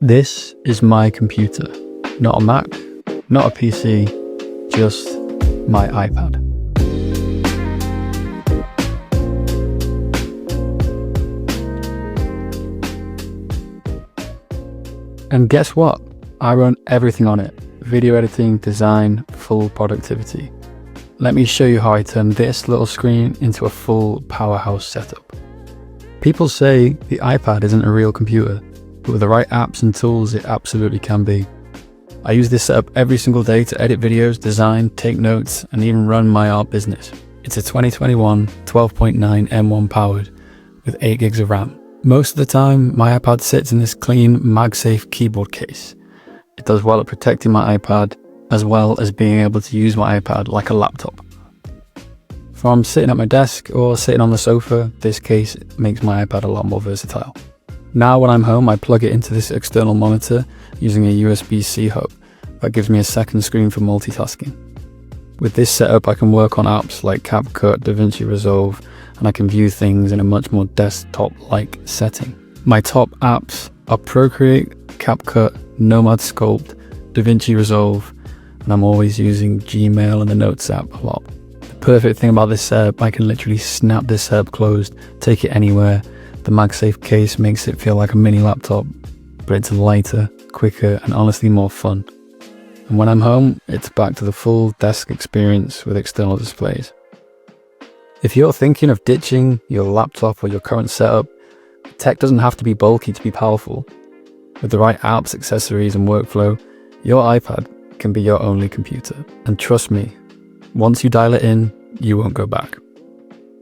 This is my computer, not a Mac, not a PC, just my iPad. And guess what? I run everything on it. Video editing, design, full productivity. Let me show you how I turn this little screen into a full powerhouse setup. People say the iPad isn't a real computer, but with the right apps and tools, it absolutely can be. I use this setup every single day to edit videos, design, take notes, and even run my art business. It's a 2021 12.9 M1 powered with 8 gigs of RAM. Most of the time, my iPad sits in this clean MagSafe keyboard case. It does well at protecting my iPad, as well as being able to use my iPad like a laptop. From sitting at my desk or sitting on the sofa, this case makes my iPad a lot more versatile. Now when I'm home, I plug it into this external monitor using a USB-C hub that gives me a second screen for multitasking. With this setup, I can work on apps like CapCut, DaVinci Resolve, and I can view things in a much more desktop-like setting. My top apps are Procreate, CapCut, Nomad Sculpt, DaVinci Resolve, and I'm always using Gmail and the Notes app a lot. The perfect thing about this setup, I can literally snap this setup closed, take it anywhere. The MagSafe case makes it feel like a mini laptop, but it's lighter, quicker, and honestly more fun. And when I'm home, it's back to the full desk experience with external displays. If you're thinking of ditching your laptop or your current setup, tech doesn't have to be bulky to be powerful. With the right apps, accessories, and workflow, your iPad can be your only computer. And trust me, once you dial it in, you won't go back.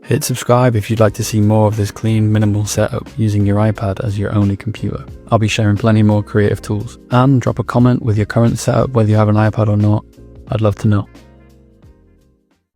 Hit subscribe if you'd like to see more of this clean, minimal setup using your iPad as your only computer. I'll be sharing plenty more creative tools. And drop a comment with your current setup, whether you have an iPad or not. I'd love to know.